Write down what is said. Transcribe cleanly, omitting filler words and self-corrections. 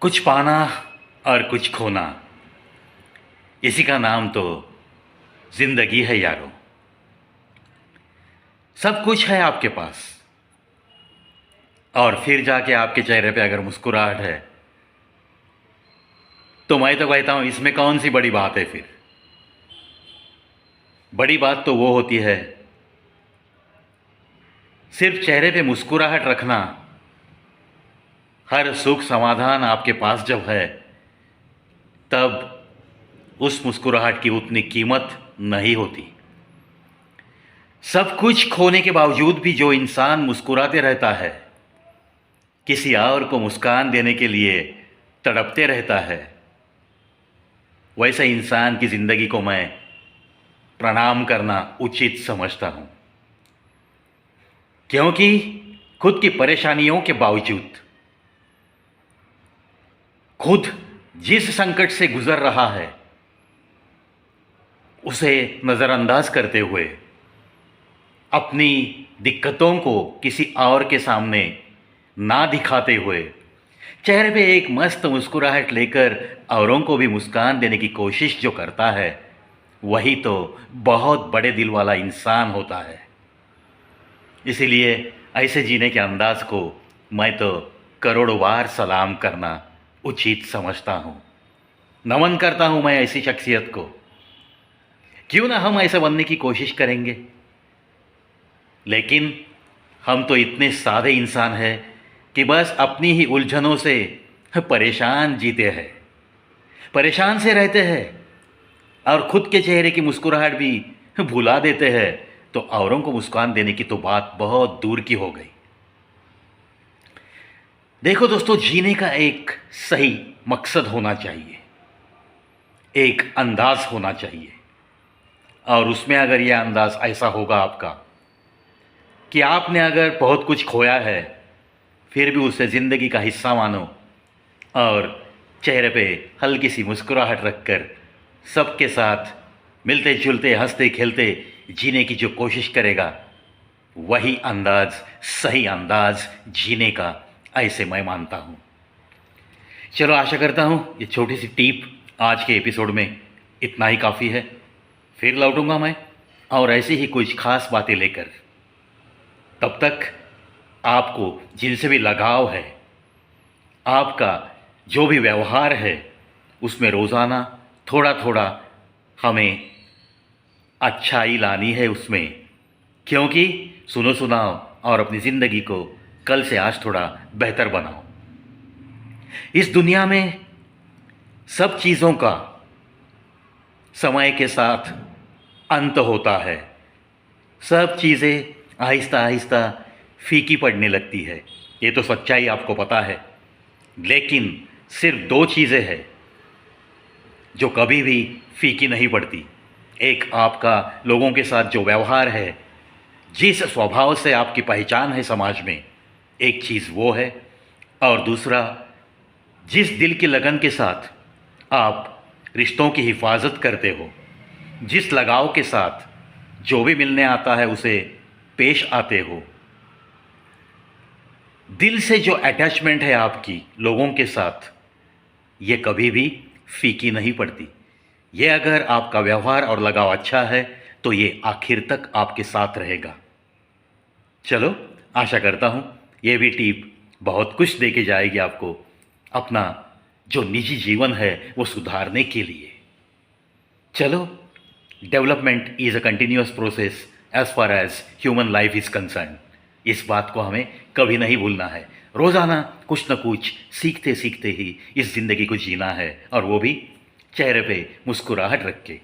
कुछ पाना और कुछ खोना, इसी का नाम तो जिंदगी है यारो। सब कुछ है आपके पास और फिर जाके आपके चेहरे पे अगर मुस्कुराहट है तो मैं तो कहता हूं इसमें कौन सी बड़ी बात है। फिर बड़ी बात तो वो होती है सिर्फ चेहरे पे मुस्कुराहट रखना। हर सुख समाधान आपके पास जब है तब उस मुस्कुराहट की उतनी कीमत नहीं होती। सब कुछ खोने के बावजूद भी जो इंसान मुस्कुराते रहता है, किसी और को मुस्कान देने के लिए तड़पते रहता है, वैसे इंसान की ज़िंदगी को मैं प्रणाम करना उचित समझता हूँ। क्योंकि खुद की परेशानियों के बावजूद, खुद जिस संकट से गुजर रहा है उसे नज़रअंदाज करते हुए, अपनी दिक्कतों को किसी और के सामने ना दिखाते हुए, चेहरे पे एक मस्त मुस्कुराहट लेकर औरों को भी मुस्कान देने की कोशिश जो करता है, वही तो बहुत बड़े दिल वाला इंसान होता है। इसीलिए ऐसे जीने के अंदाज को मैं तो करोड़ों बार सलाम करना उचित समझता हूँ। नमन करता हूँ मैं ऐसी शख्सियत को। क्यों ना हम ऐसे बनने की कोशिश करेंगे। लेकिन हम तो इतने सादे इंसान हैं कि बस अपनी ही उलझनों से परेशान जीते हैं, परेशान से रहते हैं और खुद के चेहरे की मुस्कुराहट भी भुला देते हैं, तो औरों को मुस्कान देने की तो बात बहुत दूर की हो गई। देखो दोस्तों, जीने का एक सही मकसद होना चाहिए, एक अंदाज होना चाहिए। और उसमें अगर यह अंदाज ऐसा होगा आपका कि आपने अगर बहुत कुछ खोया है फिर भी उसे ज़िंदगी का हिस्सा मानो और चेहरे पे हल्की सी मुस्कुराहट रखकर सबके साथ मिलते जुलते हंसते खेलते जीने की जो कोशिश करेगा, वही अंदाज सही अंदाज जीने का, ऐसे मैं मानता हूँ। चलो, आशा करता हूँ ये छोटी सी टिप आज के एपिसोड में इतना ही काफ़ी है। फिर लौटूंगा मैं और ऐसी ही कुछ खास बातें लेकर। तब तक आपको जिनसे भी लगाव है, आपका जो भी व्यवहार है, उसमें रोज़ाना थोड़ा थोड़ा हमें अच्छाई लानी है उसमें। क्योंकि सुनो सुनाओ और अपनी ज़िंदगी को कल से आज थोड़ा बेहतर बनाओ। इस दुनिया में सब चीज़ों का समय के साथ अंत होता है। सब चीज़ें आहिस्ता आहिस्ता फीकी पड़ने लगती है, ये तो सच्चाई आपको पता है। लेकिन सिर्फ दो चीज़ें हैं जो कभी भी फीकी नहीं पड़ती। एक आपका लोगों के साथ जो व्यवहार है, जिस स्वभाव से आपकी पहचान है समाज में, एक चीज़ वो है। और दूसरा, जिस दिल की लगन के साथ आप रिश्तों की हिफाजत करते हो, जिस लगाव के साथ जो भी मिलने आता है उसे पेश आते हो, दिल से जो अटैचमेंट है आपकी लोगों के साथ, ये कभी भी फीकी नहीं पड़ती। ये अगर आपका व्यवहार और लगाव अच्छा है तो ये आखिर तक आपके साथ रहेगा। चलो, आशा करता हूँ ये भी टिप बहुत कुछ दे के जाएगी आपको अपना जो निजी जीवन है वो सुधारने के लिए। चलो, development is a continuous process as far as human life is concern. इस बात को हमें कभी नहीं भूलना है। रोज़ाना कुछ न कुछ सीखते सीखते ही इस ज़िंदगी को जीना है, और वो भी चेहरे पे मुस्कुराहट रख के।